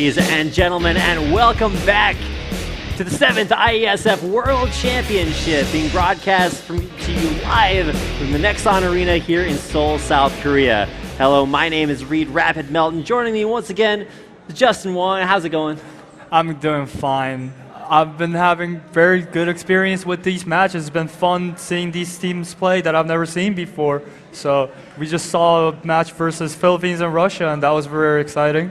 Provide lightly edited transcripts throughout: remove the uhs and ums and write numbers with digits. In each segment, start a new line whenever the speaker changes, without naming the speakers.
ladies and gentlemen, and welcome back to the 7th IESF World Championship, being broadcast to you live from the Nexon Arena here in Seoul, South Korea. Hello, my name is Reed Rapid Melton. Joining me once again is Justin Wong. How's it going?
I'm doing fine. I've been having very good experience with these matches. It's been fun seeing these teams play that I've never seen before. So we just saw a match versus Philippines and Russia, and that was very exciting.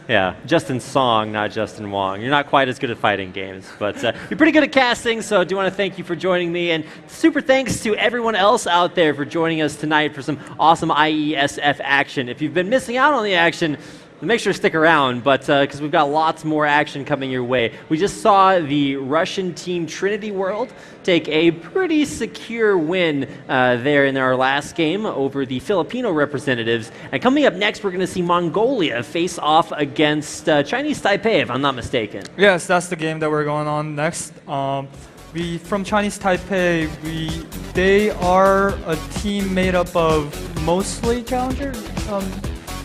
Yeah, Justin Song, not Justin Wong. You're not quite as good at fighting games, but you're pretty good at casting, so I do want to thank you for joining me. And super thanks to everyone else out there for joining us tonight for some awesome IESF action. If you've been missing out on the action, make sure to stick around, but because we've got lots more action coming your way. We just saw the Russian team Trinity World take a pretty secure win there in our last game over the Filipino representatives. And coming up next, we're going to see Mongolia face off against Chinese Taipei, if I'm not mistaken.
Yes, that's the game that we're going on next. From Chinese Taipei, they are a team made up of mostly challengers.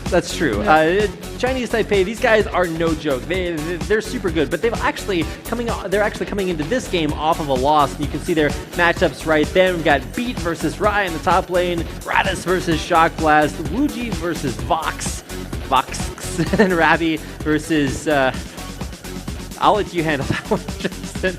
That's true.
Yeah.
Chinese Taipei, these guys are no joke. They're super good, but they're actually coming into this game off of a loss. And you can see their matchups right there. We've got Beat versus Rai in the top lane, Radis versus Shock Blast, Wuji versus Vox, and Rabi versus. I'll let you handle that one, Justin.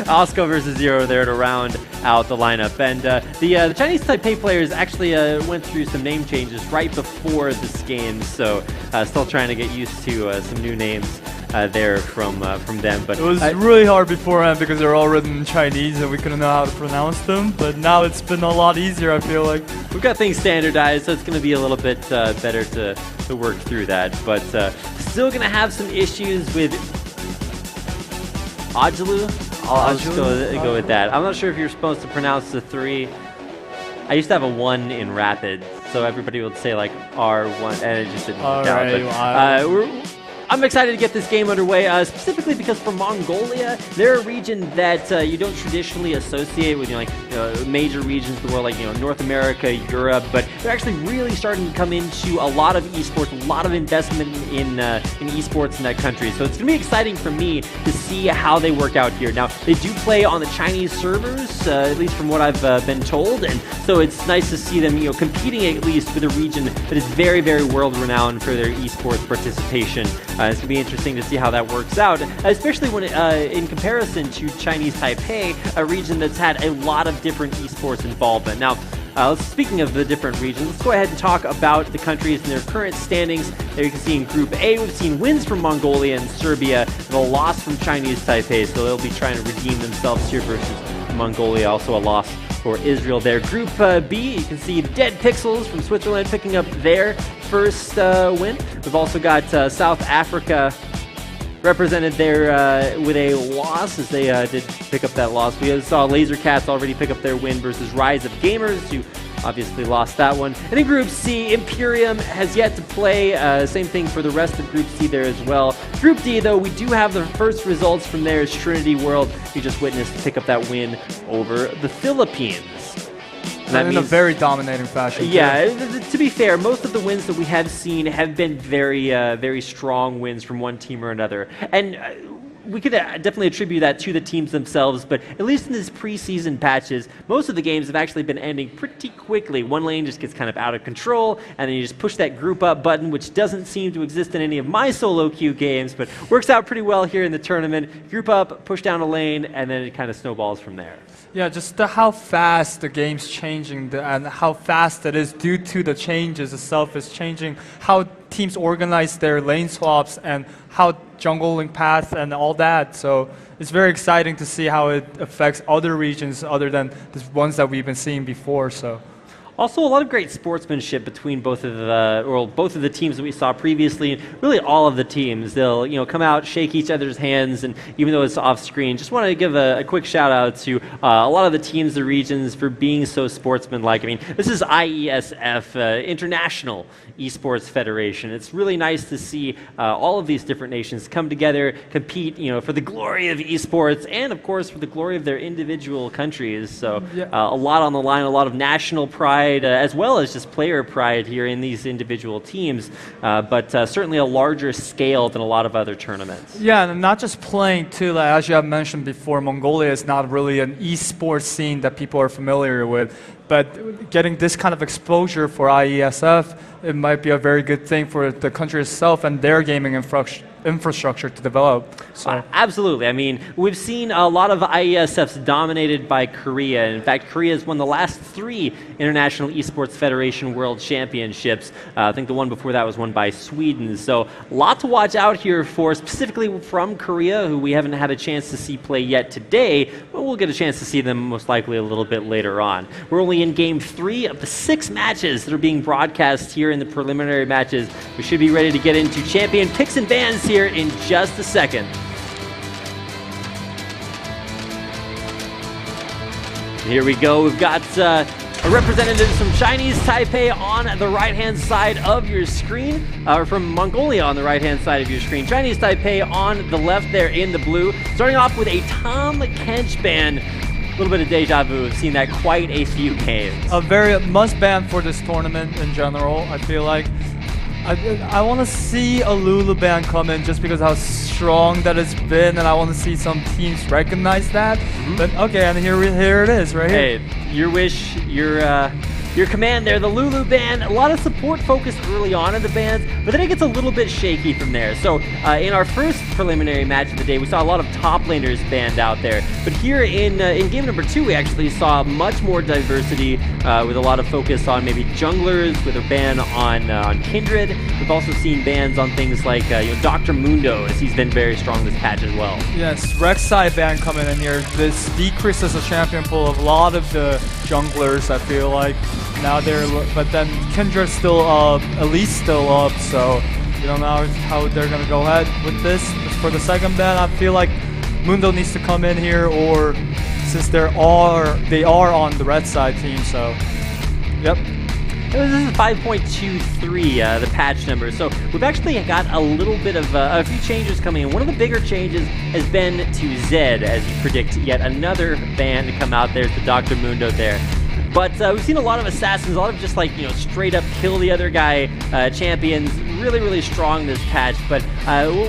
Osco versus Zero there to round out the lineup. And the Chinese Taipei players actually went through some name changes right before this game, so still trying to get used to some new names there from them. But
it was really hard beforehand because they're all written in Chinese and we couldn't know how to pronounce them. But now it's been a lot easier, I feel like.
We've got things standardized, so it's going to be a little bit better to work through that. But still going to have some issues with Ajulu? I'll just go with that. I'm not sure if you're supposed to pronounce the 3. I used to have a 1 in Rapid, so everybody would say like R1, and it just didn't work out. But, I'm excited to get this game underway, specifically because for Mongolia, they're a region that you don't traditionally associate with major regions of the world, like North America, Europe, but they're actually really starting to come into a lot of esports, a lot of investment in esports in that country. So it's going to be exciting for me to see how they work out here. Now, they do play on the Chinese servers, at least from what I've been told, and so it's nice to see them competing at least with a region that is very, very world-renowned for their esports participation. It's going to be interesting to see how that works out, especially when in comparison to Chinese Taipei, a region that's had a lot of different esports involvement. Now, speaking of the different regions, let's go ahead and talk about the countries and their current standings. There you can see in Group A, we've seen wins from Mongolia and Serbia, and a loss from Chinese Taipei, so they'll be trying to redeem themselves here versus Mongolia. Also a loss for Israel there. Group B, you can see Dead Pixels from Switzerland picking up their first win. We've also got South Africa represented there with a loss, as they did pick up that loss. We saw Laser Cats already pick up their win versus Rise of Gamers, who obviously lost that one. And in Group C, Imperium has yet to play. Same thing for the rest of Group C there as well. Group D, though, we do have the first results from there as Trinity World, you just witnessed, pick up that win over the Philippines.
And in a very dominating fashion.
Yeah, to be fair, most of the wins that we have seen have been very, very strong wins from one team or another. And we could definitely attribute that to the teams themselves, but at least in these preseason patches, most of the games have actually been ending pretty quickly. One lane just gets kind of out of control, and then you just push that group up button, which doesn't seem to exist in any of my solo queue games, but works out pretty well here in the tournament. Group up, push down a lane, and then it kind of snowballs from there.
Yeah, just how fast the game's changing and how fast it is due to the changes itself is changing, how teams organize their lane swaps and how jungling paths and all that. So it's very exciting to see how it affects other regions other than the ones that we've been seeing before. So.
Also, a lot of great sportsmanship between both of the teams that we saw previously, and really all of the teams. They'll come out, shake each other's hands, and even though it's off screen, just want to give a quick shout out to a lot of the teams, the regions, for being so sportsmanlike. I mean, this is IESF, International Esports Federation. It's really nice to see all of these different nations come together, compete, for the glory of esports, and of course for the glory of their individual countries. So a lot on the line, a lot of national pride. pride, as well as just player pride here in these individual teams, but certainly a larger scale than a lot of other tournaments.
Yeah, and not just playing too, like, as you have mentioned before, Mongolia is not really an esports scene that people are familiar with, but getting this kind of exposure for IESF, it might be a very good thing for the country itself and their gaming infrastructure to develop. So.
Absolutely. I mean, we've seen a lot of IESFs dominated by Korea. In fact, Korea has won the last 3 International Esports Federation World Championships. I think the one before that was won by Sweden. So a lot to watch out here for, specifically from Korea, who we haven't had a chance to see play yet today, but we'll get a chance to see them most likely a little bit later on. We're only in Game 3 of the 6 matches that are being broadcast here in the preliminary matches. We should be ready to get into champion picks and bans here in just a second. Here we go. We've got a representative from Chinese Taipei on the right-hand side of your screen, or from Mongolia on the right-hand side of your screen. Chinese Taipei on the left there in the blue. Starting off with a Tom Kench ban. A little bit of deja vu. We've seen that quite a few games.
A very must ban for this tournament in general, I feel like. I want to see a Lulu ban come in just because how strong that has been, and I want to see some teams recognize that. But okay, and here it is, right here.
Hey, your wish, your command there, the Lulu ban. A lot of support focused early on in the bans, but then it gets a little bit shaky from there. So in our first preliminary match of the day, we saw a lot of top laners banned out there. But here in game number 2, we actually saw much more diversity with a lot of focus on maybe junglers, with a ban on Kindred. We've also seen bans on things like Dr. Mundo, as he's been very strong this patch as well.
Yes, Rek'Sai ban coming in here. This decreases the champion pool of a lot of the junglers, I feel like. Now but then Kindred's still up, Elite's still up, so you don't know how they're gonna go ahead with this. For the second ban, I feel like Mundo needs to come in here, or since they are on the red side team, so yep.
This is 5.23, the patch number. So we've actually got a little bit of a few changes coming in. One of the bigger changes has been to Zed, as you predict yet another ban to come out. There's the Dr. Mundo there. But we've seen a lot of assassins, a lot of just like, straight up kill the other guy champions. Really, really strong this patch. But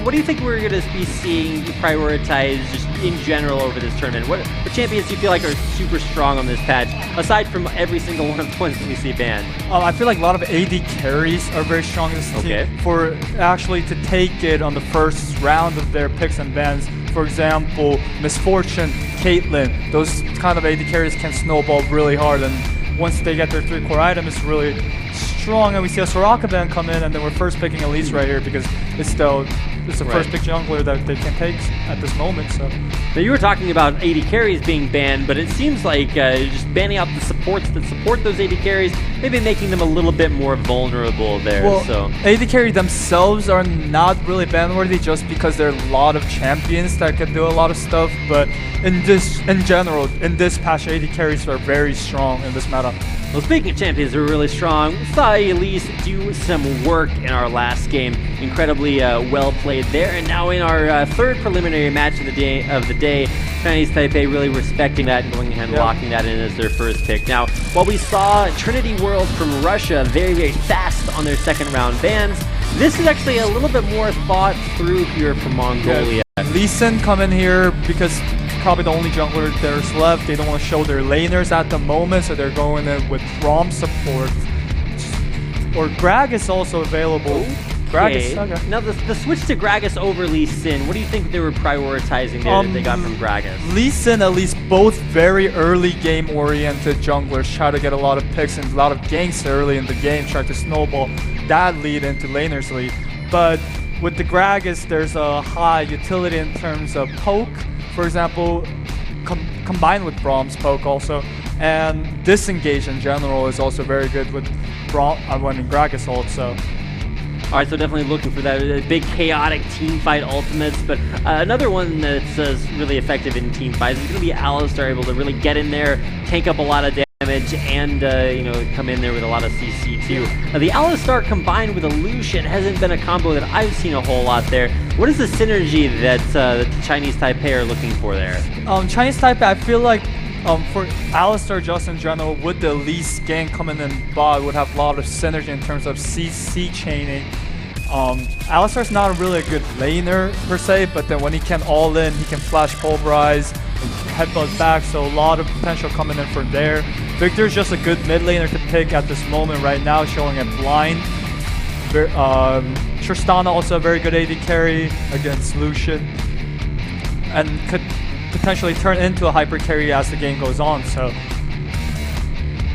what do you think we're going to be seeing prioritized just in general over this tournament? What champions do you feel like are super strong on this patch, aside from every single one of the ones that we see banned?
I feel like a lot of AD carries are very strong in this team for actually to take it on the first round of their picks and bans. For example, Misfortune, Caitlyn, those kind of AD carries can snowball really hard, and once they get their 3-core item, it's really strong. And we see a Soraka ban come in, and then we're first picking Elise right here because it's the first pick jungler that they can take at this moment. So
now you were talking about AD carries being banned, but it seems like just banning out the supports that support those AD carries, maybe making them a little bit more vulnerable there.
Well,
so
AD carry themselves are not really ban-worthy just because there are a lot of champions that can do a lot of stuff, but in general, in this patch, AD carries are very strong in this meta.
Well, speaking of champions who are really strong, we saw Elise do some work in our last game. Incredibly well played there. And now in our third preliminary match of the day, Chinese Taipei really respecting that and going ahead and locking that in as their first pick. Now, while we saw Trinity World from Russia very, very fast on their second round bans, this is actually a little bit more thought through here from Mongolia.
Lee Sin come in here because probably the only jungler there's left. They don't want to show their laners at the moment, so they're going in with Rom support. Or Grag is also available.
Okay. Now the switch to Gragas over Lee Sin, what do you think they were prioritizing there that they got from Gragas?
Lee Sin, at least both very early game oriented junglers, try to get a lot of picks and a lot of ganks early in the game, try to snowball that lead into laner's lead. But with the Gragas, there's a high utility in terms of poke, for example, combined with Brahm's poke also. And disengage in general is also very good with Gragas also.
All right, so definitely looking for that big chaotic team fight ultimates, but another one that's really effective in team fights is going to be Alistar, able to really get in there, tank up a lot of damage, and come in there with a lot of CC too. The Alistar combined with a Lucian hasn't been a combo that I've seen a whole lot there. What is the synergy that the Chinese Taipei are looking for there?
Chinese Taipei, I feel like For Alistar, just in general, with the least gang coming in bot, would have a lot of synergy in terms of CC chaining. Alistar's not really a good laner per se, but then when he can all in, he can flash pulverize, headbutt back, so a lot of potential coming in from there. Victor's just a good mid laner to pick at this moment right now, showing a blind. Tristana also a very good AD carry against Lucian, and could potentially turn into a hyper carry as the game goes on. So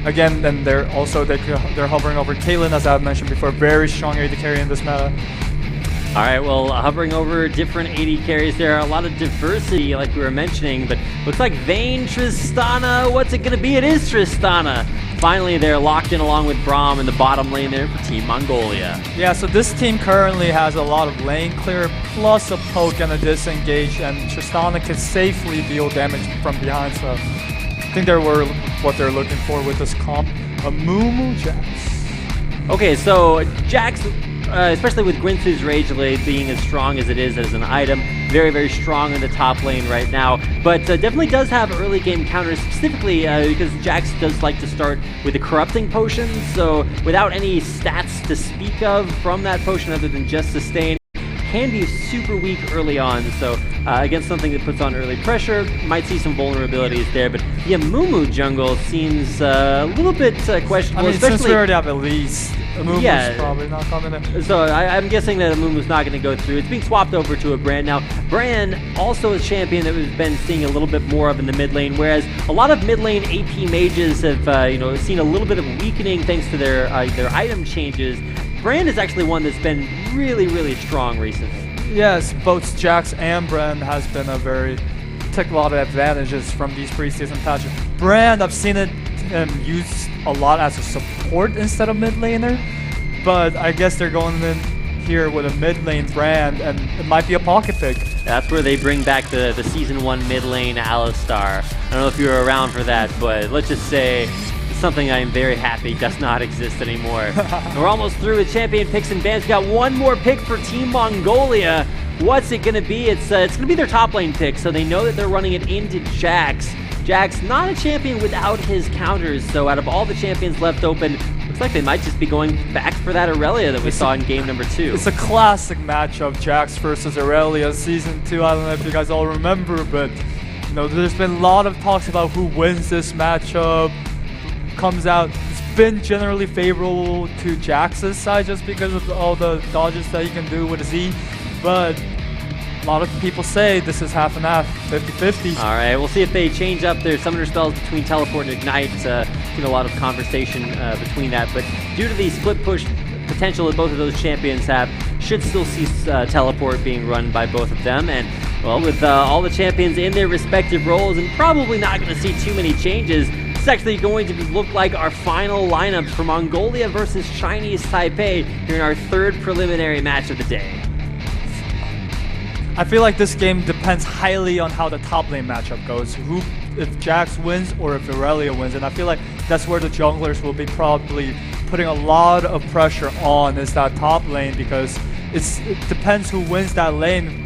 again, then they're hovering over Caitlyn, as I've mentioned before, very strong AD carry in this meta.
All right, well, hovering over different AD carries, there are a lot of diversity, like we were mentioning, but looks like Vayne, Tristana, what's it gonna be? It is Tristana. Finally, they're locked in along with Braum in the bottom lane there for Team Mongolia.
Yeah, so this team currently has a lot of lane clear, plus a poke and a disengage, and Tristana can safely deal damage from behind, so I think they were what they're looking for with this comp. A Mumu Jax.
Okay, so Jax, especially with Guinsoo's Rage Blade being as strong as it is as an item, very, very strong in the top lane right now, but definitely does have early game counters, specifically because Jax does like to start with the Corrupting Potion, so without any stats to speak of from that potion other than just sustain, can be super weak early on, so against something that puts on early pressure, might see some vulnerabilities there, but yeah, Mumu jungle seems a little bit questionable.
I mean,
especially
since we already have Elise, Mumu's probably not coming in.
So I'm guessing that Mumu's not going to go through. It's being swapped over to a Brand now. Brand also a champion that we've been seeing a little bit more of in the mid lane, whereas a lot of mid lane AP mages have seen a little bit of weakening thanks to their item changes. Brand is actually one that's been really, really strong recently.
Yes, both Jax and Brand has been took a lot of advantages from these preseason patches. Brand, I've seen it used a lot as a support instead of mid laner, but I guess they're going in here with a mid lane Brand, and it might be a pocket pick.
That's where they bring back the Season 1 mid lane Alistar. I don't know if you were around for that, but let's just say something I am very happy does not exist anymore. We're almost through with champion picks and bans. We got one more pick for Team Mongolia. What's it going to be? It's going to be their top lane pick, so they know that they're running it into Jax. Jax, not a champion without his counters, so out of all the champions left open, looks like they might just be going back for that Aurelia that we saw in game number 2.
It's a classic matchup, Jax versus Aurelia, Season 2. I don't know if you guys all remember, but there's been a lot of talks about who wins this matchup. Comes out, it's been generally favorable to Jax's side just because of all the dodges that he can do with Z, but a lot of people say this is half and half, 50-50.
All right, we'll see if they change up their summoner spells between Teleport and Ignite. Seen a lot of conversation between that, but due to the split push potential that both of those champions have, should still see Teleport being run by both of them, and well, with all the champions in their respective roles and probably not going to see too many changes, it's actually going to look like our final lineups for Mongolia versus Chinese Taipei here in our third preliminary match of the day.
I feel like this game depends highly on how the top lane matchup goes. If Jax wins or if Aurelia wins, and I feel like that's where the junglers will be probably putting a lot of pressure on, is that top lane, because it depends who wins that lane,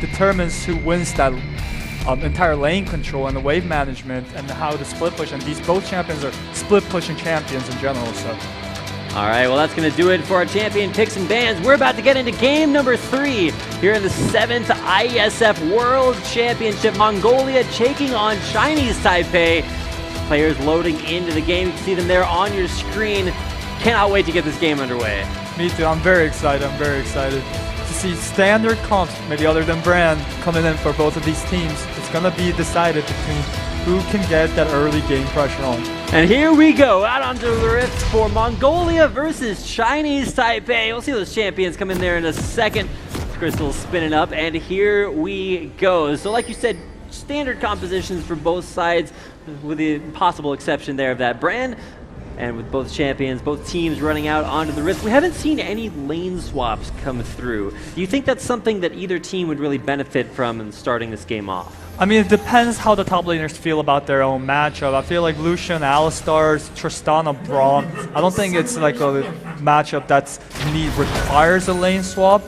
determines who wins that entire lane control and the wave management and how to split push, and both champions are split pushing champions in general. So
all right, well, that's going to do it for our champion picks and bans. We're about to get into game number 3 here in the 7th IESF World Championship. Mongolia taking on Chinese Taipei. Players loading into the game. You can see them there on your screen. Cannot wait to get this game underway.
Me too. I'm very excited. To see standard comps, maybe other than Brand, coming in for both of these teams. It's going to be decided between who can get that early game pressure on.
And here we go, out onto the rift for Mongolia versus Chinese Taipei. We'll see those champions come in there in a second. Crystal's spinning up, and here we go. So like you said, standard compositions for both sides, with the possible exception there of that Brand. And with both champions, both teams running out onto the rift, we haven't seen any lane swaps come through. Do you think that's something that either team would really benefit from in starting this game off?
I mean, it depends how the top laners feel about their own matchup. I feel like Lucian, Alistar, Tristana, Braum, I don't think it's like a matchup that requires a lane swap.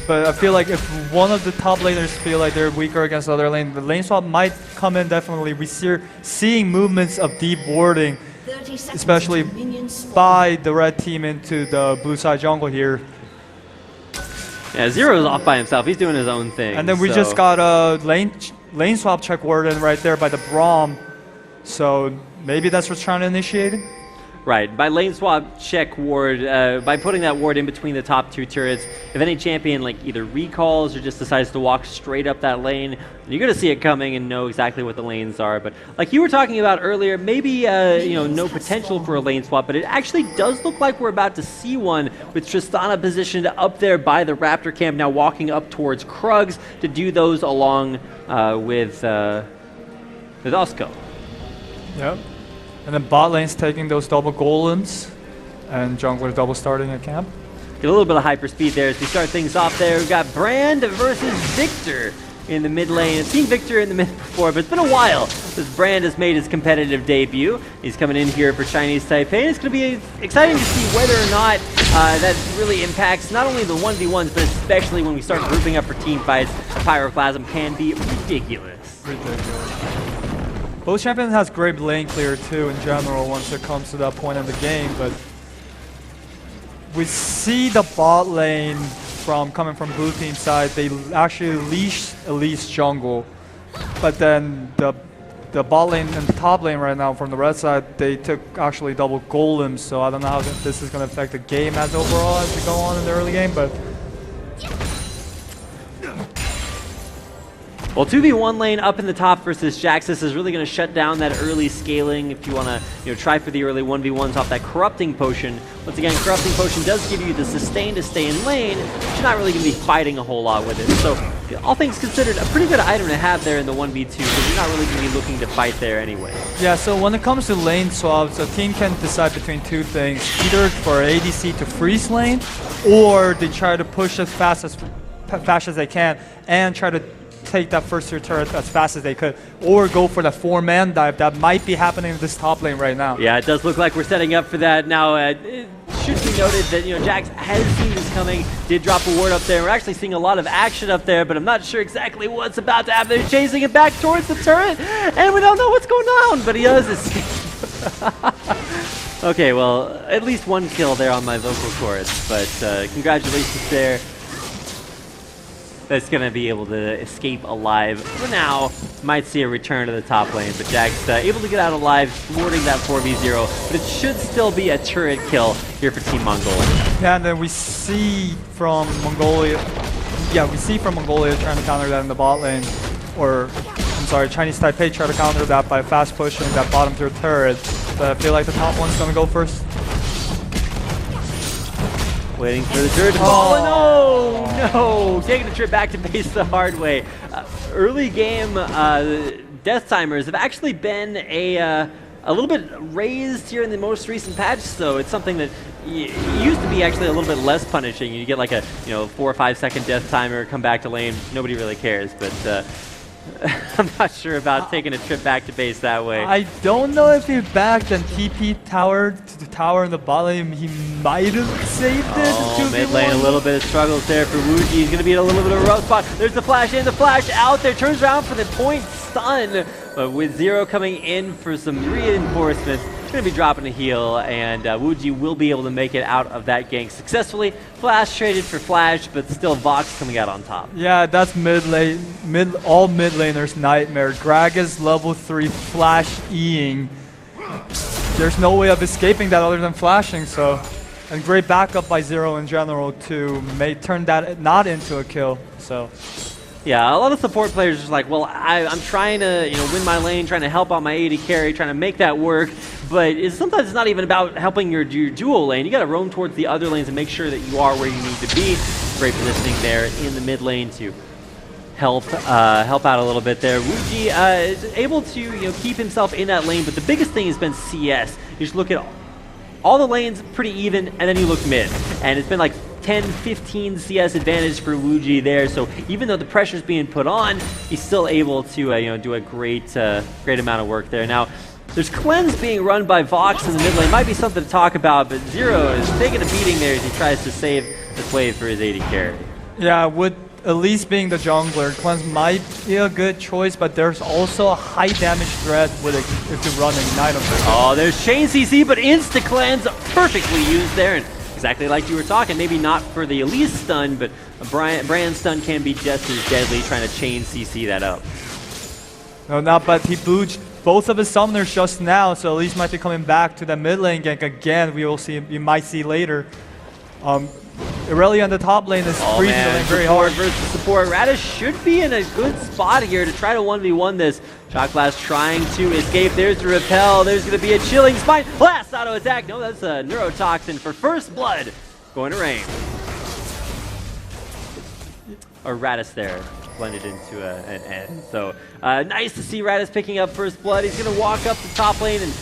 but I feel like if one of the top laners feel like they're weaker against the other lane, the lane swap might come in definitely. We seeing movements of deep warding, especially by the red team into the blue side jungle here.
Yeah, Zero's off by himself. He's doing his own thing.
And then we just got a lane swap check warden right there by the Braum. So maybe that's what's trying to initiate it.
Right, by lane swap check ward, by putting that ward in between the top two turrets, if any champion like either recalls or just decides to walk straight up that lane, you're going to see it coming and know exactly what the lanes are. But like you were talking about earlier, maybe you know, no potential for a lane swap, but it actually does look like we're about to see one with Tristana positioned up there by the Raptor camp, now walking up towards Krugs to do those along with Osco.
Yep. And then bot lane's taking those double golems, and jungler double starting at camp.
Get a little bit of hyper speed there as we start things off there. We've got Brand versus Victor in the mid lane. I've seen Victor in the mid before, but it's been a while since Brand has made his competitive debut. He's coming in here for Chinese Taipei, and it's going to be exciting to see whether or not that really impacts not only the 1v1s, but especially when we start grouping up for team fights. Pyroclasm can be ridiculous.
Both champions has great lane clear too in general once it comes to that point of the game, but we see the bot lane coming from blue team side, they actually leash Elise jungle, but then the bot lane and the top lane right now from the red side, they took actually double golems, so I don't know how this is going to affect the game as overall as we go on in the early game, but
well, 2v1 lane up in the top versus Jaxus is really going to shut down that early scaling if you want to try for the early 1v1s off that Corrupting Potion. Once again, Corrupting Potion does give you the sustain to stay in lane, but you're not really going to be fighting a whole lot with it. So, all things considered, a pretty good item to have there in the 1v2, because you're not really going to be looking to fight there anyway.
Yeah, so when it comes to lane swaps, a team can decide between two things. Either for ADC to freeze lane, or they try to push as fast as they can and try to take that first tier turret as fast as they could, or go for the 4-man dive that might be happening in this top lane right now.
Yeah, it does look like we're setting up for that. Now, it should be noted that Jax has seen this coming, did drop a ward up there. We're actually seeing a lot of action up there, but I'm not sure exactly what's about to happen. They're chasing it back towards the turret, and we don't know what's going on, but he does escape. Okay, well, at least one kill there on my vocal cords, but congratulations there. That's going to be able to escape alive for now. Might see a return to the top lane, but Jax able to get out alive, thwarting that 4v0, but it should still be a turret kill here for Team Mongolia.
Yeah, and then we see from Mongolia, trying to counter that in the bot lane, or, I'm sorry, Chinese Taipei try to counter that by fast pushing that bottom tier turret, but I feel like the top one's going to go first.
Waiting for the turret to fall, and no! Taking the trip back to base the hard way. Early game death timers have actually been a little bit raised here in the most recent patch, so it's something that used to be actually a little bit less punishing. You get like a 4 or 5 second death timer, come back to lane, nobody really cares, but I'm not sure about taking a trip back to base that way.
I don't know if he backed and TP tower to the tower in the bot lane. He might have saved it.
Mid lane, a little bit of struggles there for Wuji. He's going to be in a little bit of a rough spot. There's the flash in, the flash out there. Turns around for the point stun. But with Zero coming in for some reinforcements, he's going to be dropping a heal, and Wuji will be able to make it out of that gank successfully. Flash traded for flash, but still Vox coming out on top.
Yeah, that's all mid laners' nightmare. Gragas level 3 flash E-ing. There's no way of escaping that other than flashing, so. And great backup by Zero in general to turn that not into a kill, so.
Yeah, a lot of support players are just like, well, I'm trying to win my lane, trying to help out my AD carry, trying to make that work, but sometimes it's not even about helping your duo lane. You got to roam towards the other lanes and make sure that you are where you need to be. Great positioning there in the mid lane to help out a little bit there. Wuji is able to keep himself in that lane, but the biggest thing has been CS. You just look at all the lanes pretty even, and then you look mid, and it's been like 10-15 CS advantage for Wuji there, so even though the pressure's being put on, he's still able to do a great amount of work there. Now, there's cleanse being run by Vox in the mid lane. Might be something to talk about, but Zero is taking a beating there as he tries to save this wave for his AD carry.
Yeah, with Elise being the jungler, Cleanse might be a good choice, but there's also a high damage threat with it if you run Ignite on her.
Oh, there's Chain CC, but Insta Cleanse perfectly used there. And exactly like you were talking, maybe not for the Elise stun, but a Brand stun can be just as deadly, trying to Chain CC that up.
No, not, but he booged both of his summoners just now, so Elise might be coming back to the mid lane gank again. We will see, you might see later. Irelia on the top lane is freezing the lane very hard.
Versus support. Radish should be in a good spot here to try to 1v1 this. Shock Blast trying to escape. There's the repel. There's going to be a chilling spine. Blast auto attack. No, that's a neurotoxin for first blood. Going to rain. Or Radis there. Blended into an N. So nice to see Radis picking up first blood. He's going to walk up the top lane and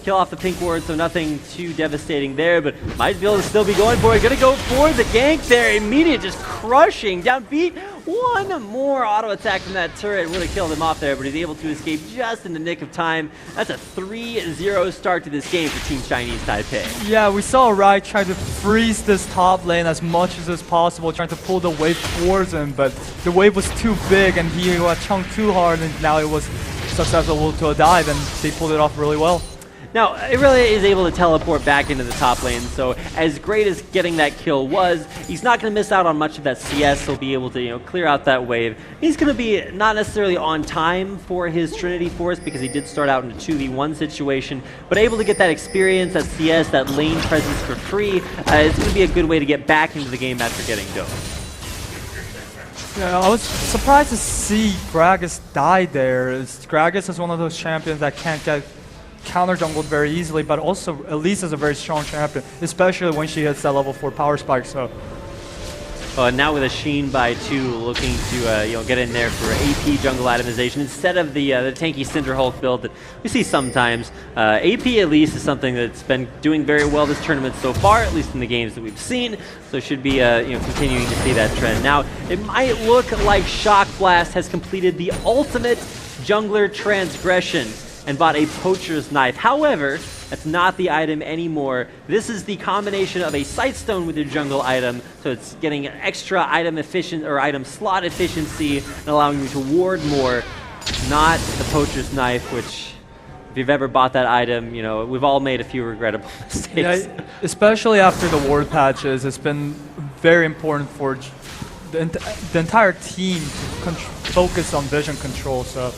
kill off the pink ward, so nothing too devastating there, but might be able to still be going for it. Gonna go for the gank there. Immediate just crushing down beat. One more auto attack from that turret would have killed him off there, but he's able to escape just in the nick of time. That's a 3-0 start to this game for Team Chinese Taipei.
Yeah, we saw Rai try to freeze this top lane as much as is possible, trying to pull the wave towards him, but the wave was too big and he got chunked too hard, and now it was successful to a dive, and they pulled it off really well.
Now, Irelia is able to teleport back into the top lane, so as great as getting that kill was, he's not going to miss out on much of that CS. He'll be able to, clear out that wave. He's going to be not necessarily on time for his Trinity Force because he did start out in a 2v1 situation, but able to get that experience, that CS, that lane presence for free. It's going to be a good way to get back into the game after getting doped.
Yeah, I was surprised to see Gragas die there. Gragas is one of those champions that can't get counter jungled very easily, but also Elise is a very strong champion, especially when she hits that level 4 power spike. So
now with a Sheen by 2 looking to get in there for AP jungle itemization instead of the tanky Cinder Hulk build that we see sometimes. AP at least is something that's been doing very well this tournament so far, at least in the games that we've seen. So should be continuing to see that trend. Now it might look like Shock Blast has completed the ultimate jungler transgression and bought a Poacher's Knife. However, that's not the item anymore. This is the combination of a Sightstone with your jungle item, so it's getting extra item efficient or item slot efficiency and allowing you to ward more. Not the Poacher's Knife, which if you've ever bought that item, we've all made a few regrettable mistakes.
Yeah, especially after the ward patches, it's been very important for the entire team to focus on vision control. So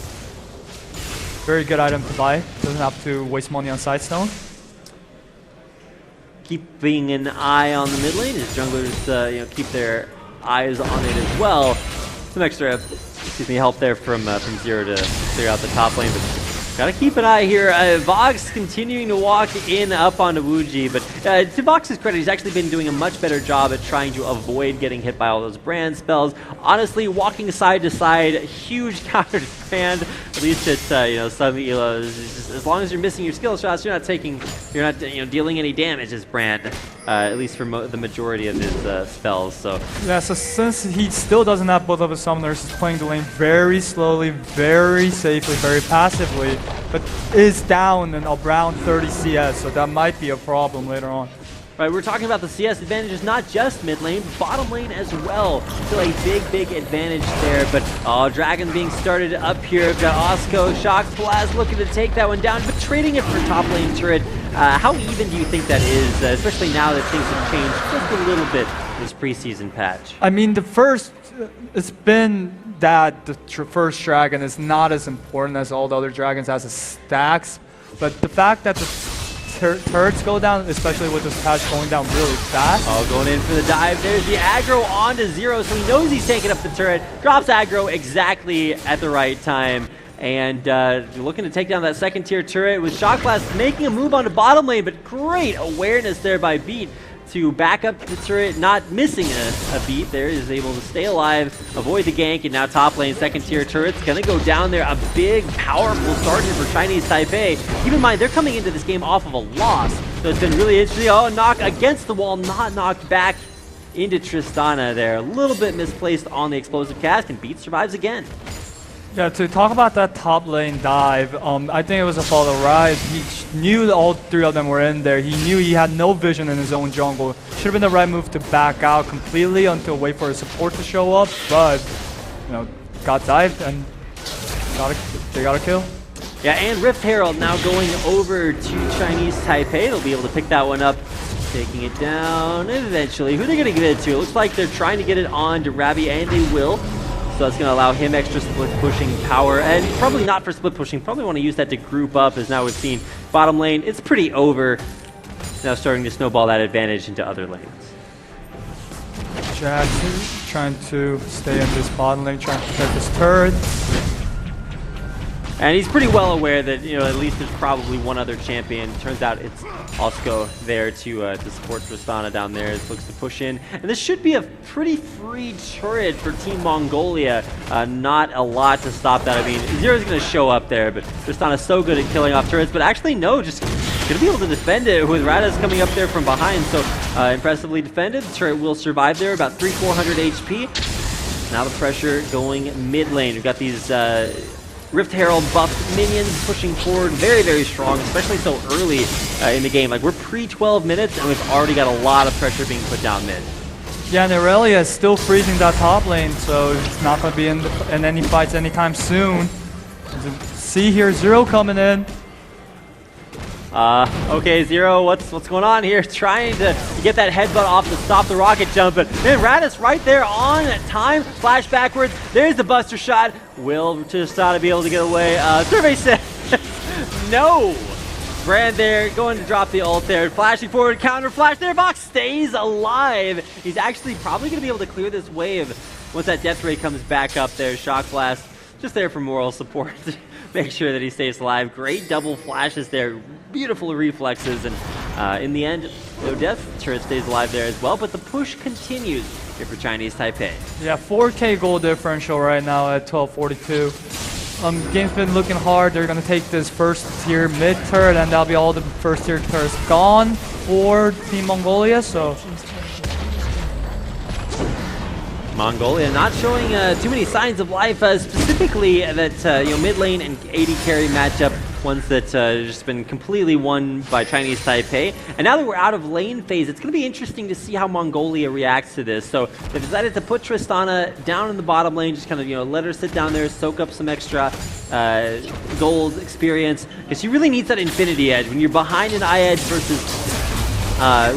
very good item to buy. Doesn't have to waste money on Sightstone.
Keeping an eye on the mid lane as junglers keep their eyes on it as well. Some extra help there from Zero to clear out the top lane, but gotta keep an eye here. Vox continuing to walk in up onto Wuji, but to Vox's credit, he's actually been doing a much better job at trying to avoid getting hit by all those brand spells. Honestly, walking side to side, huge counter to brand. At least it's some elos. As long as you're missing your skill shots, you're not dealing any damage as brand. At least for the majority of his spells. So
yeah, so since he still doesn't have both of his summoners, he's playing the lane very slowly, very safely, very passively, but is down in around 30 CS, so that might be a problem later on.
Right, we're talking about the CS advantages, not just mid lane, bottom lane as well. Still a big advantage there, but Dragon being started up here. We've got Osco, Shock Blast looking to take that one down, but trading it for top lane turret. How even do you think that is, especially now that things have changed just a little bit this preseason patch?
I mean, it's been that the first Dragon is not as important as all the other Dragons as it stacks, but the fact that the turrets go down, especially with this patch going down really fast.
Oh, going in for the dive. There's the aggro onto Zero, so he knows he's taking up the turret. Drops aggro exactly at the right time. And looking to take down that second tier turret with Shock Blast making a move onto bottom lane, but great awareness there by Beat to back up the turret, not missing a beat there. Is able to stay alive, avoid the gank, and now top lane second tier turret's gonna go down there. A big, powerful start here for Chinese Taipei. Keep in mind, they're coming into this game off of a loss, so it's been really interesting. Oh, knock against the wall, not knocked back into Tristana there. A little bit misplaced on the explosive cast, and Beat survives again.
Yeah, to talk about that top lane dive, I think it was a fault of Rise. He knew that all three of them were in there. He knew he had no vision in his own jungle. Should have been the right move to back out completely until wait for his support to show up, but got dived and they got a kill.
Yeah, and Rift Herald now going over to Chinese Taipei. They'll be able to pick that one up, taking it down eventually. Who are they going to get it to? It looks like they're trying to get it on to Ravi, and they will. So that's going to allow him extra split pushing power, and probably not for split pushing. Probably want to use that to group up, as now we've seen bottom lane. It's pretty over. Now starting to snowball that advantage into other lanes.
Jackson trying to stay in this bottom lane, trying to protect his turret.
And he's pretty well aware that, at least there's probably one other champion. Turns out it's Osco there to support Tristana down there. It looks to push in. And this should be a pretty free turret for Team Mongolia. Not a lot to stop that. I mean, Zero's going to show up there, but Tristana's so good at killing off turrets. But actually, no, just going to be able to defend it with Radis coming up there from behind. So impressively defended. The turret will survive there, about 300-400 HP. Now the pressure going mid lane. We've got these Rift Herald buffed minions pushing forward very, very strong, especially so early in the game. Like, we're pre-12 minutes, and we've already got a lot of pressure being put down mid.
Yeah, and Irelia is still freezing that top lane, so it's not going to be in any fights anytime soon. See here, Zero coming in.
Okay, Zero, what's going on here? Trying to get that headbutt off to stop the rocket jump, but then Radis right there on time. Flash backwards. There's the buster shot. Will Tristana be able to get away? Survey says no. Brand there, going to drop the ult there. Flashing forward, counter flash there. Box stays alive. He's actually probably going to be able to clear this wave once that death ray comes back up there. Shock blast, just there for moral support. Make sure that he stays alive. Great double flashes there. Beautiful reflexes, and in the end, no death. Turret stays alive there as well, but the push continues here for Chinese Taipei.
Yeah, 4K goal differential right now at 1242. Game's been looking hard. They're going to take this first tier mid turret, and that'll be all the first tier turrets gone for Team Mongolia, so...
Mongolia not showing too many signs of life, specifically that mid lane and AD carry matchup, ones that just been completely won by Chinese Taipei. And now that we're out of lane phase, it's going to be interesting to see how Mongolia reacts to this. So they decided to put Tristana down in the bottom lane, just kind of let her sit down there, soak up some extra gold experience, because she really needs that Infinity Edge. When you're behind an edge versus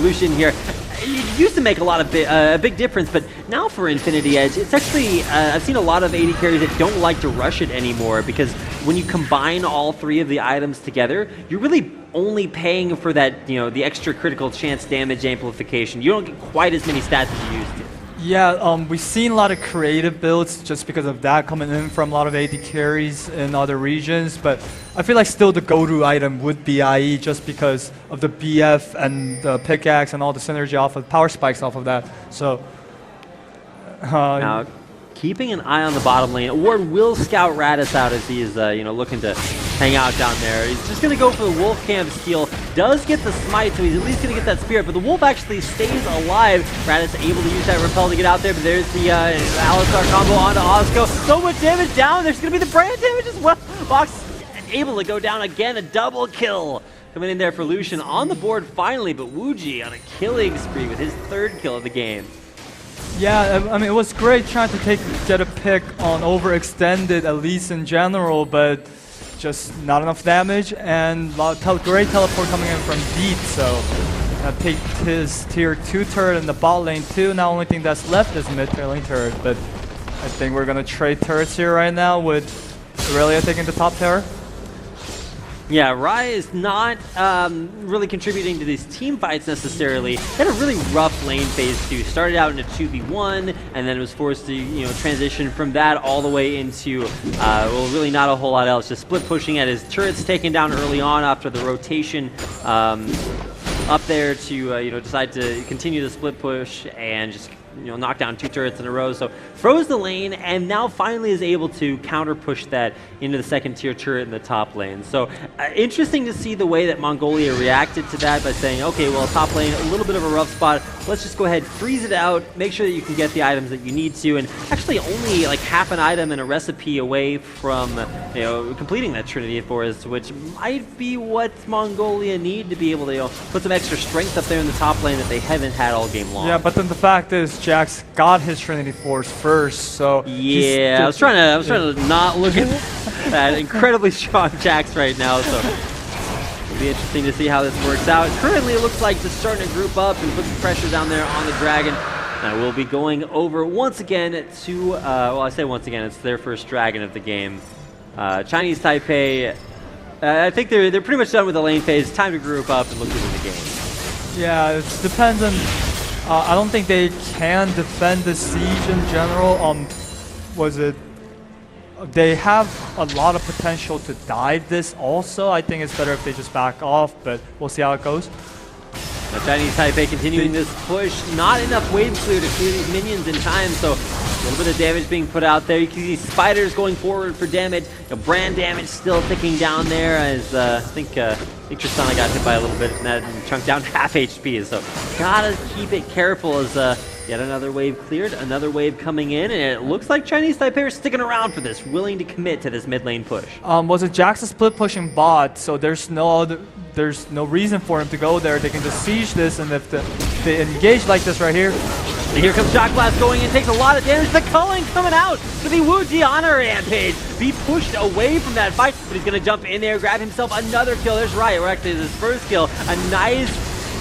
Lucian here, it used to make a big difference, but now for Infinity Edge, it's actually, I've seen a lot of AD carries that don't like to rush it anymore, because when you combine all three of the items together, you're really only paying for that, the extra critical chance damage amplification. You don't get quite as many stats as you used to.
Yeah, we've seen a lot of creative builds just because of that coming in from a lot of AD carries in other regions, but I feel like still the go-to item would be IE just because of the BF and the pickaxe and all the synergy off of power spikes off of that. So
now, keeping an eye on the bottom lane. Ward will scout Radis out as he is looking to hang out down there. He's just going to go for the Wolf Camp steal. Does get the smite, so he's at least going to get that spirit, but the Wolf actually stays alive. Radis able to use that repel to get out there, but there's the Alistar combo onto Osco. So much damage down. There's going to be the brand damage as well. Box able to go down again. A double kill coming in there for Lucian on the board finally, but Wuji on a killing spree with his third kill of the game.
Yeah, I mean, it was great trying to get a pick on overextended, at least in general, but just not enough damage, and great teleport coming in from Deep, so take his tier 2 turret in the bot lane too. Now only thing that's left is mid lane turret, but I think we're going to trade turrets here right now with Irelia taking the top tower.
Yeah, Rai is not really contributing to these team fights necessarily. Had a really rough lane phase too. Started out in a 2v1, and then was forced to transition from that all the way into well, really not a whole lot else. Just split pushing at his turrets taken down early on after the rotation up there to decide to continue the split push and just knocked down 2 turrets in a row. So froze the lane, and now finally is able to counter push that into the second tier turret in the top lane. So interesting to see the way that Mongolia reacted to that by saying, okay, well, top lane, a little bit of a rough spot. Let's just go ahead, freeze it out, make sure that you can get the items that you need to, and actually only like half an item and a recipe away from completing that Trinity Forest, which might be what Mongolia need to be able to put some extra strength up there in the top lane that they haven't had all game long.
Yeah, but then the fact is, Jax got his Trinity Force first, so
yeah, I was trying to not look at that incredibly strong Jax right now. So it'll be interesting to see how this works out. Currently, it looks like just starting to group up and put some pressure down there on the Dragon. We'll be going over once again to well, I say once again, it's their first Dragon of the game. Chinese Taipei. I think they're pretty much done with the lane phase. Time to group up and look into the game.
Yeah, it depends on. I don't think they can defend the siege in general. They have a lot of potential to dive this also. I think it's better if they just back off, but we'll see how it goes.
Now Chinese Taipei continuing this push. Not enough wave clear to clear these minions in time, so a little bit of damage being put out there. You can see spiders going forward for damage. Brand damage still ticking down there as I think Tristana got hit by a little bit and that chunked down half HP. So gotta keep it careful as yet another wave cleared, another wave coming in, and it looks like Chinese Taipei are sticking around for this, willing to commit to this mid lane push.
Was it Jax's split pushing bot, so there's no reason for him to go there. They can just siege this, and if they engage like this right here.
And here comes Shock Blast going in, takes a lot of damage. The culling coming out to the Wu Ji on a rampage. Be pushed away from that fight, but he's going to jump in there, grab himself another kill. There's Riot, where actually his first kill. A nice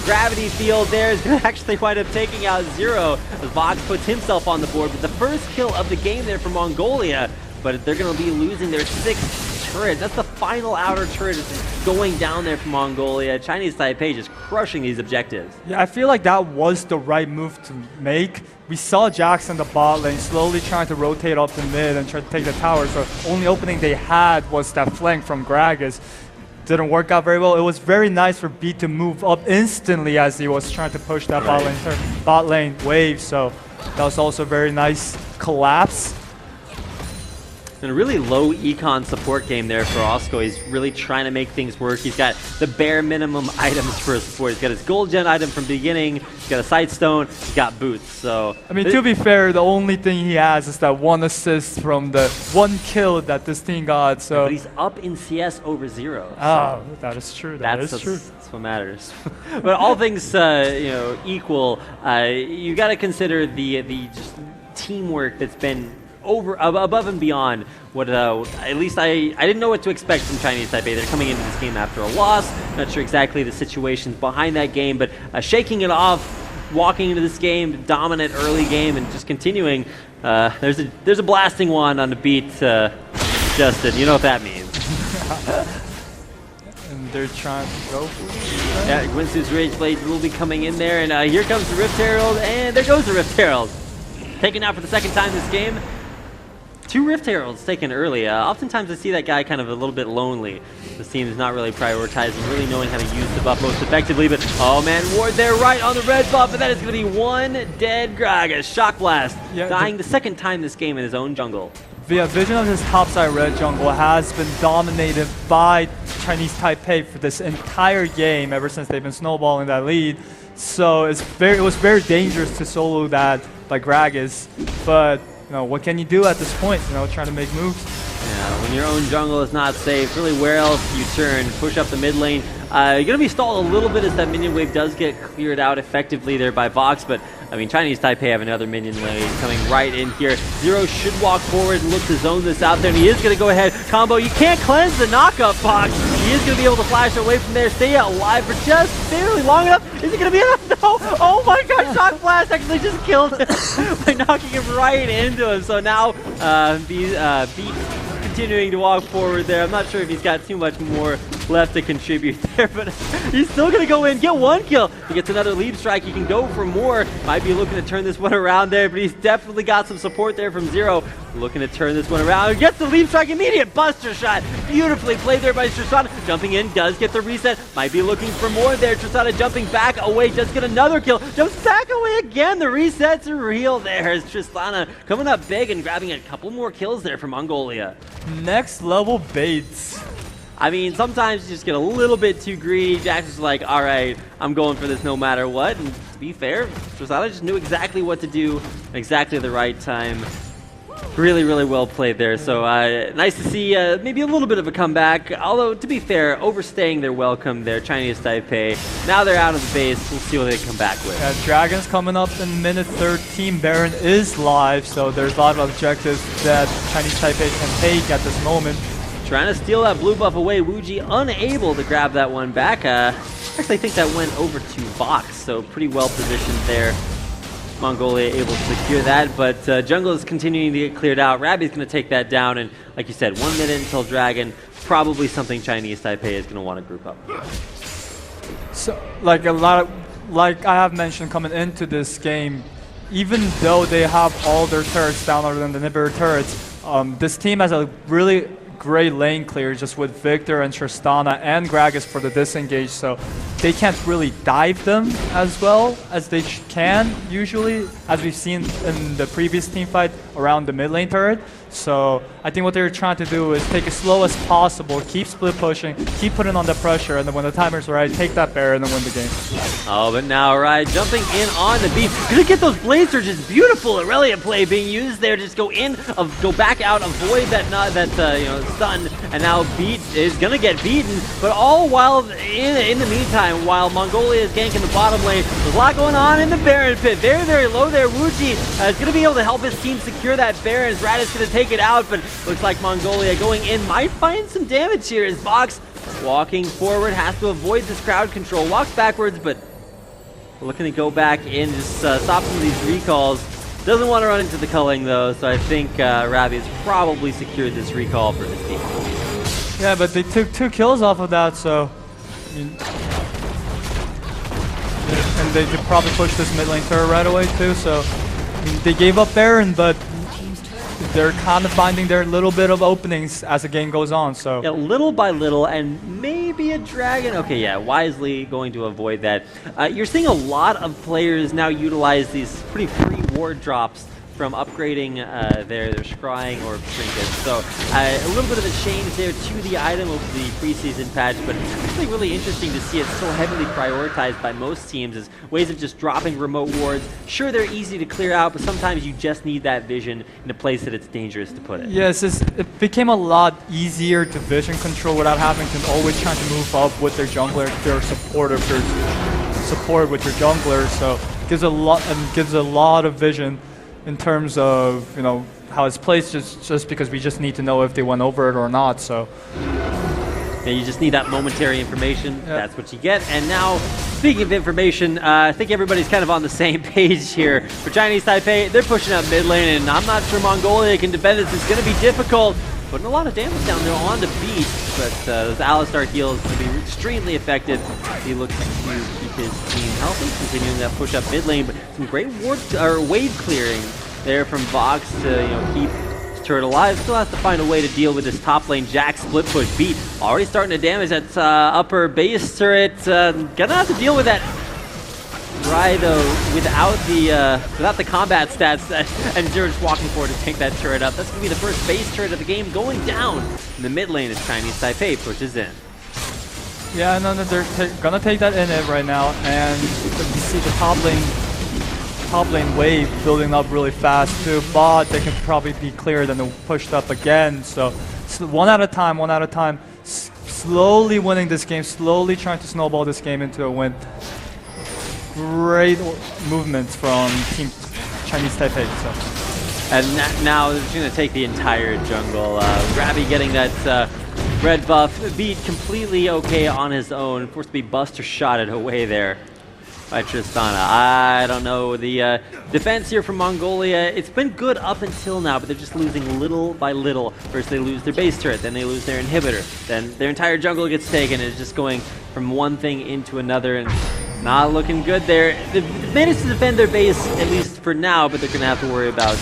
gravity field there is going to actually wind up taking out Zero as Vox puts himself on the board. But the first kill of the game there for Mongolia, but they're going to be losing their 6th turret. That's the final outer turret going down there for Mongolia. Chinese Taipei just crushing these objectives.
Yeah, I feel like that was the right move to make. We saw Jax in the bot lane slowly trying to rotate up the mid and try to take the tower, so only opening they had was that flank from Gragas. Didn't work out very well. It was very nice for B to move up instantly as he was trying to push that bot lane wave, so that was also a very nice collapse.
And a really low econ support game there for Osco. He's really trying to make things work. He's got the bare minimum items for his support. He's got his gold gen item from the beginning. He's got a Sightstone. He's got boots. So
I mean, to be fair, the only thing he has is that one assist from the one kill that this team got. So
but he's up in CS over Zero. So
oh, that is true. That's true.
That's what matters. But all things equal, you got to consider the just teamwork that's been above and beyond what at least I didn't know what to expect from Chinese Taipei. They're coming into this game after a loss. Not sure exactly the situations behind that game, but shaking it off, walking into this game, dominant early game, and just continuing. There's a blasting wand on the beat, Justin. You know what that means.
And they're trying to go for it.
Yeah, Gwinsu's Rage Blade will be coming in there, and here comes the Rift Herald, and there goes the Rift Herald. Taken out for the second time this game. 2 Rift Heralds taken early. Oftentimes I see that guy kind of a little bit lonely. This team is not really prioritizing, really knowing how to use the buff most effectively, but oh man, Ward there right on the red buff, and that is going to be one dead Gragas. Shock Blast, dying the second time this game in his own jungle.
The vision of his topside red jungle has been dominated by Chinese Taipei for this entire game ever since they've been snowballing that lead. So it was very dangerous to solo that by Gragas, but what can you do at this point? Trying to make moves.
Yeah, when your own jungle is not safe, really where else do you turn? Push up the mid lane. You're going to be stalled a little bit as that minion wave does get cleared out effectively there by Vox, but I mean, Chinese Taipei have another minion wave coming right in here. Zero should walk forward and look to zone this out there, and he is going to go ahead. Combo, you can't cleanse the knockup, Fox. He is going to be able to flash away from there, stay alive for just barely long enough. Is it going to be enough? No! Oh my god, Shock Blast actually just killed him by knocking him right into him. So now, Beat continuing to walk forward there. I'm not sure if he's got too much more left to contribute there, but he's still going to go in, get one kill. He gets another lead strike. He can go for more. Might be looking to turn this one around there, but he's definitely got some support there from Zero. Looking to turn this one around. Gets the lead strike, immediate buster shot. Beautifully played there by Tristana. Jumping in, does get the reset. Might be looking for more there. Tristana jumping back away, just get another kill. Jumps back away again. The resets are real there as Tristana coming up big and grabbing a couple more kills there from Mongolia.
Next level baits.
I mean, sometimes you just get a little bit too greedy. Jax is like, all right, I'm going for this no matter what. And to be fair, Tristana just knew exactly what to do at exactly the right time. Really, really well played there. So nice to see maybe a little bit of a comeback. Although, to be fair, overstaying their welcome there, Chinese Taipei. Now they're out of the base. We'll see what they come back with.
Yeah, Dragon's coming up in minute 13. Baron is live, so there's a lot of objectives that Chinese Taipei can take at this moment.
Trying to steal that blue buff away. Wuji unable to grab that one back. Actually, I think that went over to Vox, so pretty well positioned there. Mongolia able to secure that, but jungle is continuing to get cleared out. Rabbi's going to take that down, and like you said, 1 minute until Dragon. Probably something Chinese Taipei is going to want to group up.
So, like I have mentioned coming into this game, even though they have all their turrets down other than the inhibitor turrets, this team has a really great lane clear just with Victor and Tristana and Gragas for the disengage, so they can't really dive them as well as they can usually, as we've seen in the previous team fight around the mid lane turret. So I think what they're trying to do is take as slow as possible, keep split pushing, keep putting on the pressure, and then when the timer's right, take that Baron and win the game.
Oh, but now, right, jumping in on the beat. Gonna get those blade surges. Beautiful Aurelia play being used there. Just go in, go back out, avoid that stun, and now Beat is gonna get beaten. But all while in the meantime, while Mongolia is ganking the bottom lane, there's a lot going on in the Baron pit. Very, very low there. Wuji is gonna be able to help his team secure that Baron. Rad is gonna take it out, but looks like Mongolia going in might find some damage here as Vox walking forward, has to avoid this crowd control, walks backwards, but looking to go back in, just stop some of these recalls. Doesn't want to run into the culling though, so I think Rabbi has probably secured this recall for his team.
Yeah, but they took 2 kills off of that, so and they could probably push this mid lane turret right away too, so they gave up Baron, but they're kind of finding their little bit of openings as the game goes on, so.
Yeah, little by little, and maybe a Dragon. Okay, yeah, wisely going to avoid that. You're seeing a lot of players now utilize these pretty free ward drops from upgrading their scrying or trinkets. So a little bit of a change there to the item of the preseason patch, but it's actually really interesting to see it so heavily prioritized by most teams as ways of just dropping remote wards. Sure, they're easy to clear out, but sometimes you just need that vision in a place that it's dangerous to put it.
Yes, it became a lot easier to vision control without having to always trying to move up with their jungler, their support with your jungler. So it gives a lot of vision in terms of, you know, how it's placed, just because we just need to know if they went over it or not, so.
Yeah, you just need that momentary information. Yep. That's what you get. And now, speaking of information, I think everybody's kind of on the same page here. For Chinese Taipei, they're pushing up mid lane, and I'm not sure Mongolia can defend this. It's going to be difficult. Putting a lot of damage down there on the beat, but those Alistar heals can be extremely effective. He looks to keep his team healthy, continuing that push up mid lane, but some great wave clearing there from Vox to keep his turret alive. Still has to find a way to deal with this top lane Jack split push beat. Already starting to damage that upper base turret. Gonna have to deal with that. Right, though, without the combat stats, and Zero just walking forward to take that turret up. That's going to be the first base turret of the game going down in the mid lane as Chinese Taipei pushes in.
Yeah, no, they're gonna take that in it right now, and you see the top lane wave building up really fast too, but they can probably be cleared and then pushed up again. So one at a time, slowly winning this game, slowly trying to snowball this game into a win. Great movements from Team Chinese Taipei. So.
And now they're going to take the entire jungle. Rabbi getting that red buff, beat completely okay on his own. Forced to be buster shotted away there. by Tristana. I don't know. The defense here from Mongolia, it's been good up until now, but they're just losing little by little. First they lose their base turret, then they lose their inhibitor, then their entire jungle gets taken. It's just going from one thing into another, and not looking good there. They've managed to defend their base, at least for now, but they're going to have to worry about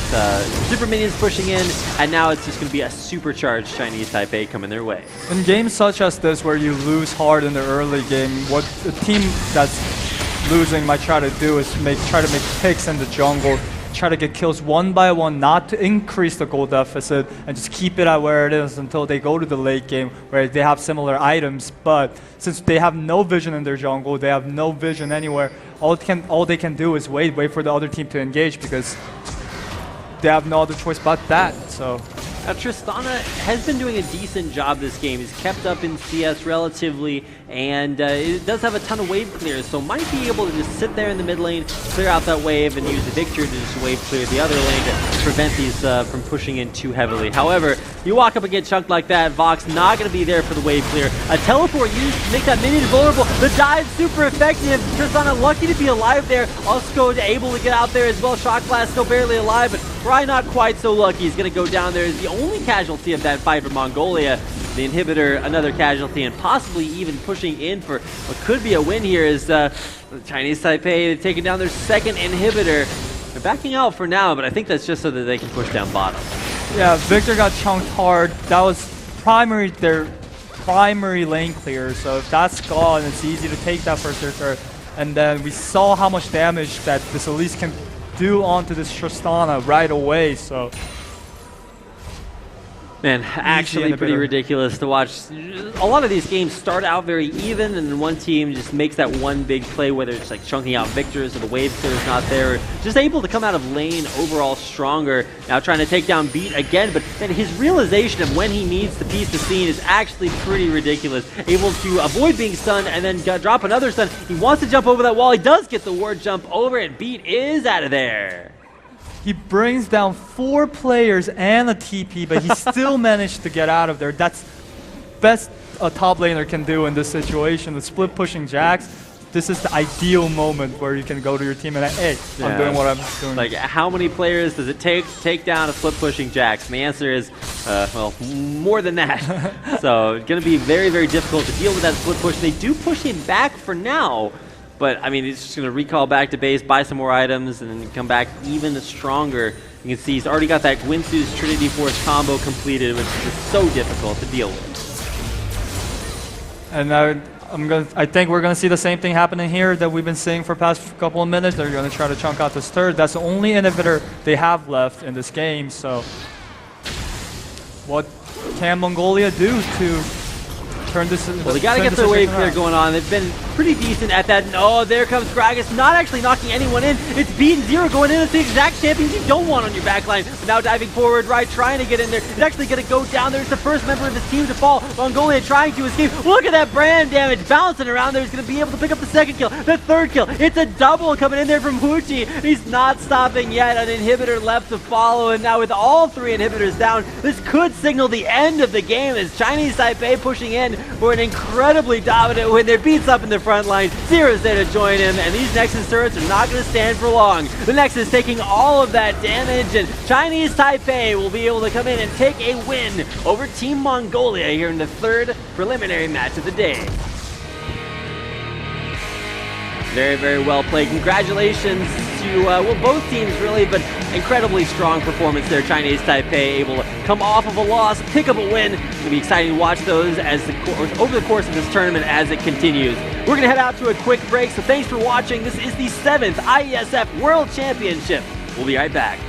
super minions pushing in, and now it's just going to be a supercharged Chinese Taipei coming their way.
In games such as this, where you lose hard in the early game, what the team that's losing might try to do is try to make picks in the jungle, try to get kills one by one, not to increase the goal deficit, and just keep it at where it is until they go to the late game where they have similar items. But since they have no vision in their jungle, they have no vision anywhere, all they can do is wait for the other team to engage, because they have no other choice but that. So
Tristana has been doing a decent job this game. He's kept up in CS relatively, and it does have a ton of wave clears, so might be able to just sit there in the mid lane, clear out that wave, and use the Victor to just wave clear the other lane to prevent these from pushing in too heavily. However, you walk up and get chunked like that, Vox not going to be there for the wave clear. A teleport used to make that minion vulnerable. The dive super effective. Tristana lucky to be alive there. Osco able to get out there as well. Shock Blast still barely alive, but Fry not quite so lucky. He's going to go down there as the only casualty of that fight for Mongolia. The inhibitor, another casualty, and possibly even pushing in for what could be a win here is the Chinese Taipei taking down their second inhibitor. They're backing out for now, but I think that's just so that they can push down bottom.
Yeah, Victor got chunked hard. That was their primary lane clear, so if that's gone, it's easy to take that first turret. And then we saw how much damage that this Elise can do onto this Tristana right away, so
man, actually pretty ridiculous to watch. A lot of these games start out very even, and then one team just makes that one big play, whether it's like chunking out victors or the wave clear is not there, just able to come out of lane overall stronger. Now trying to take down Beat again, but then his realization of when he needs to piece the scene is actually pretty ridiculous. Able to avoid being stunned and then drop another stun. He wants to jump over that wall. He does get the ward jump over it. Beat is out of there.
He brings down 4 players and a TP, but he still managed to get out of there. That's best a top laner can do in this situation. The split pushing Jax, this is the ideal moment where you can go to your team and hey, yeah, I'm doing what I'm doing.
Like, how many players does it take down a split pushing Jax? And the answer is, well, more than that. So it's going to be very, very difficult to deal with that split push. They do push him back for now. But, I mean, he's just going to recall back to base, buy some more items, and then come back even stronger. You can see he's already got that Gwinsu's Trinity Force combo completed, which is just so difficult to deal with.
And I think we're going to see the same thing happening here that we've been seeing for the past couple of minutes. They're going to try to chunk out this third. That's the only inhibitor they have left in this game. So what can Mongolia do to turn this?
Well, they got to get their wave clear going on. They've been pretty decent at that. Oh, there comes Gragas, not actually knocking anyone in. It's Beat and Zero going in. It's the exact champions you don't want on your backline. But now diving forward, right, trying to get in there. He's actually going to go down there. It's the first member of his team to fall. Mongolia trying to escape. Look at that brand damage bouncing around there. He's going to be able to pick up the second kill, the third kill. It's a double coming in there from Huchi. He's not stopping yet. An inhibitor left to follow, and now with all 3 inhibitors down, this could signal the end of the game as Chinese Taipei pushing in for an incredibly dominant win. Their Beat's up in the front line. Zero's there to join him, and these Nexus turrets are not going to stand for long. The Nexus taking all of that damage, and Chinese Taipei will be able to come in and take a win over Team Mongolia here in the 3rd preliminary match of the day. Very, very well played. Congratulations to well, both teams really, but incredibly strong performance there. Chinese Taipei able to come off of a loss, pick up a win. It's going to be exciting to watch those as over the course of this tournament as it continues. We're going to head out to a quick break, so thanks for watching. This is the 7th IESF World Championship. We'll be right back.